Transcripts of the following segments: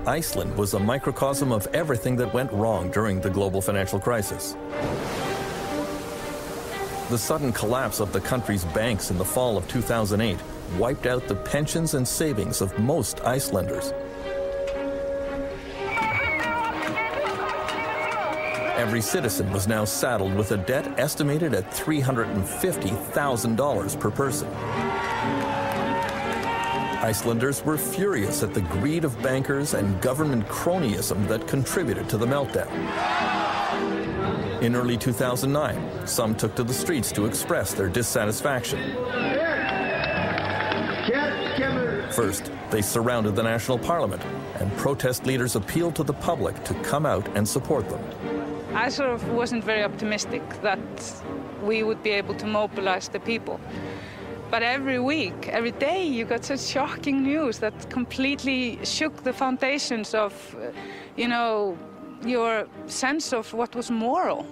Iceland was a microcosm of everything that went wrong during the global financial crisis. The sudden collapse of the country's banks in the fall of 2008 wiped out the pensions and savings of most Icelanders. Every citizen was now saddled with a debt estimated at $350,000 per person. Icelanders were furious at the greed of bankers and government cronyism that contributed to the meltdown. In early 2009, some took to the streets to express their dissatisfaction. First, they surrounded the national parliament, and protest leaders appealed to the public to come out and support them. I sort of wasn't very optimistic that we would be able to mobilize the people. But every week, every day, you got such shocking news that completely shook the foundations of, your sense of what was moral.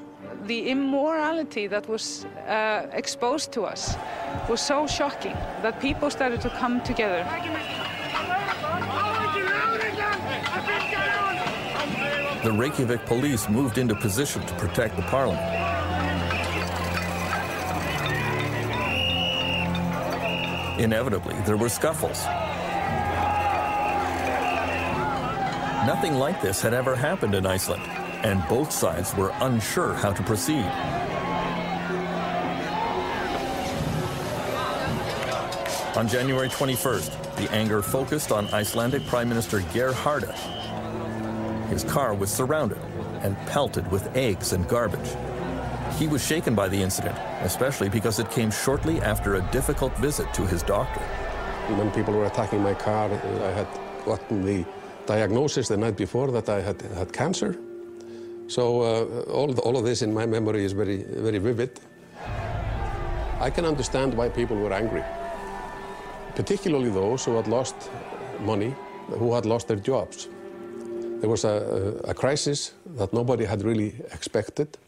The immorality that was exposed to us was so shocking that people started to come together. The Reykjavik police moved into position to protect the parliament. Inevitably, there were scuffles. Nothing like this had ever happened in Iceland, and both sides were unsure how to proceed. On January 21st, the anger focused on Icelandic Prime Minister Geir Haarde. His car was surrounded and pelted with eggs and garbage. He was shaken by the incident, especially because it came shortly after a difficult visit to his doctor. When people were attacking my car, I had gotten the diagnosis the night before that I had cancer. So all of this in my memory is very, very vivid. I can understand why people were angry, particularly those who had lost money, who had lost their jobs. There was a crisis that nobody had really expected,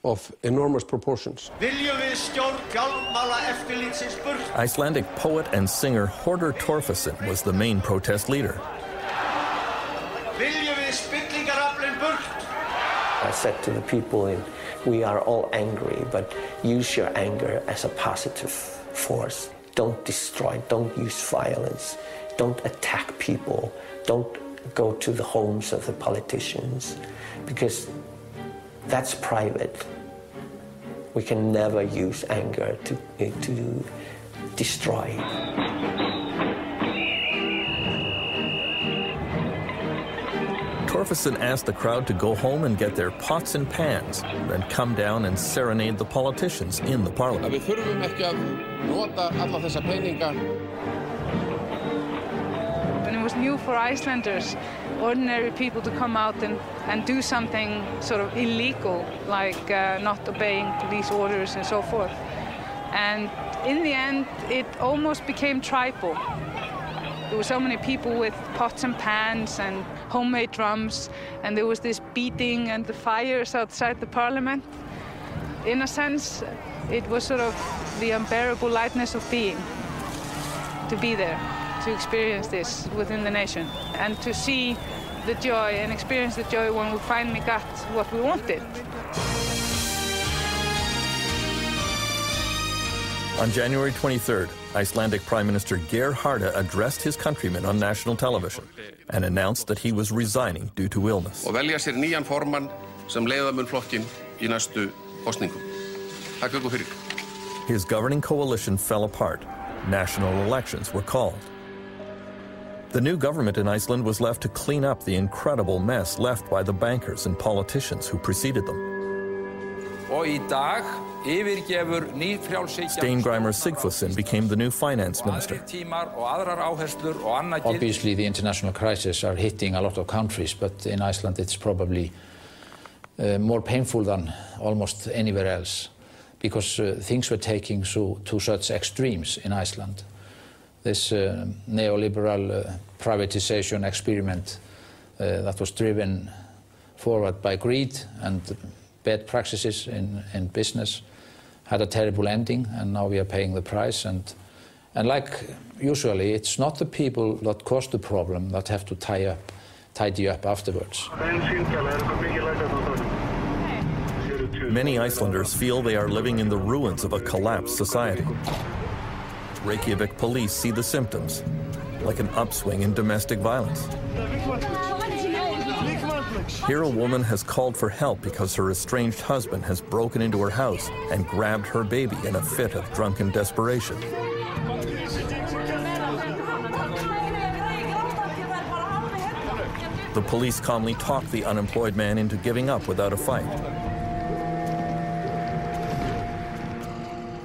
of enormous proportions. Icelandic poet and singer Hordur Torfason was the main protest leader. I said to the people, we are all angry, but use your anger as a positive force. Don't destroy, don't use violence, don't attack people, don't go to the homes of the politicians, because that's private. We can never use anger to destroy. Torfason asked the crowd to go home and get their pots and pans, then come down and serenade the politicians in the parliament. Við þurfum ekki að nota alla þessa peninga. And it was new for Icelanders, ordinary people, to come out and do something sort of illegal, like not obeying police orders and so forth. And in the end, it almost became tribal. There were so many people with pots and pans and homemade drums, and there was this beating and the fires outside the parliament. In a sense, it was sort of the unbearable lightness of being, to be there, to experience this within the nation, and to see the joy and experience the joy when we finally got what we wanted. On January 23rd, Icelandic Prime Minister Geir Haarde addressed his countrymen on national television and announced that he was resigning due to illness. Og velja sér nýjan formann sem leiða mun flokkinn í næstu kosningum. Takk ykkur fyrir. His governing coalition fell apart. National elections were called. The new government in Iceland was left to clean up the incredible mess left by the bankers and politicians who preceded them. Og í dag yfirgefur Steingrímur Sigfússon became the new finance minister. Obviously, the international crises are hitting a lot of countries, but in Iceland it's probably more painful than almost anywhere else, because things were taking to such extremes in Iceland. This neoliberal privatization experiment that was driven forward by greed and bad practices in business had a terrible ending, and now we are paying the price. And like usually, it's not the people that cause the problem that have to tie up tidy up afterwards. Many Icelanders feel they are living in the ruins of a collapsed society. Reykjavik police see the symptoms, like an upswing in domestic violence. Here a woman has called for help because her estranged husband has broken into her house and grabbed her baby in a fit of drunken desperation. The police calmly talk the unemployed man into giving up without a fight.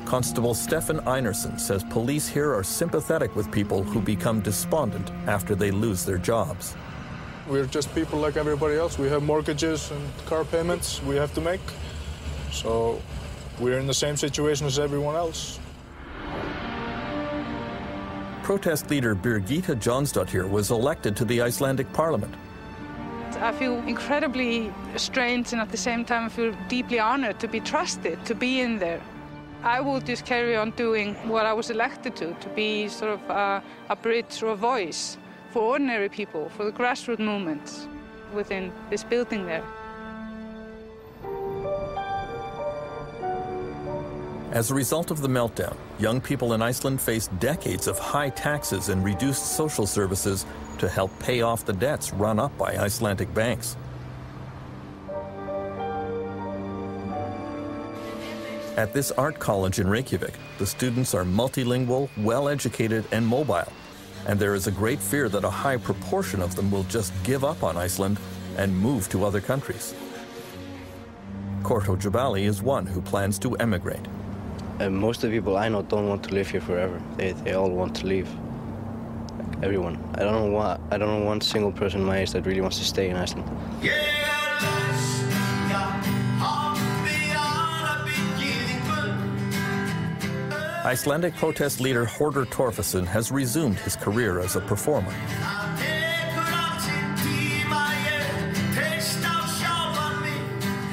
Constable Stefan Einarsson says police here are sympathetic with people who become despondent after they lose their jobs. We're just people like everybody else. We have mortgages and car payments we have to make. So we're in the same situation as everyone else. Protest leader Birgitta Jonsdottir was elected to the Icelandic parliament. I feel incredibly strange, and at the same time I feel deeply honored to be trusted, to be in there. I will just carry on doing what I was elected to be sort of a bridge or a voice for ordinary people, for the grassroots movements within this building there. As a result of the meltdown, young people in Iceland face decades of high taxes and reduced social services to help pay off the debts run up by Icelandic banks. At this art college in Reykjavik, the students are multilingual, well-educated, and mobile. And there is a great fear that a high proportion of them will just give up on Iceland and move to other countries. Korto Jabali is one who plans to emigrate. Most of the people I know don't want to live here forever. They all want to leave. Like everyone. I don't know one single person my age that really wants to stay in Iceland. Icelandic protest leader Hordur Torfason has resumed his career as a performer.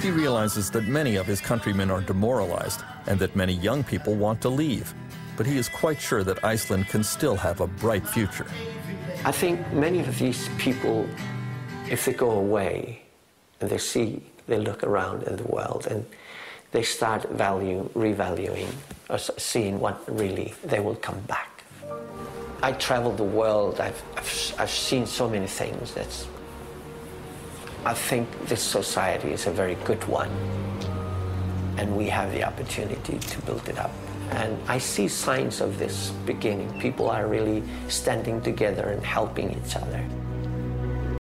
He realizes that many of his countrymen are demoralized and that many young people want to leave, but he is quite sure that Iceland can still have a bright future. I think many of these people, if they go away and they look around in the world and they start revaluing or seeing what really they will come back. I traveled the world. I've seen so many things. I think this society is a very good one, and we have the opportunity to build it up. And I see signs of this beginning. People are really standing together and helping each other.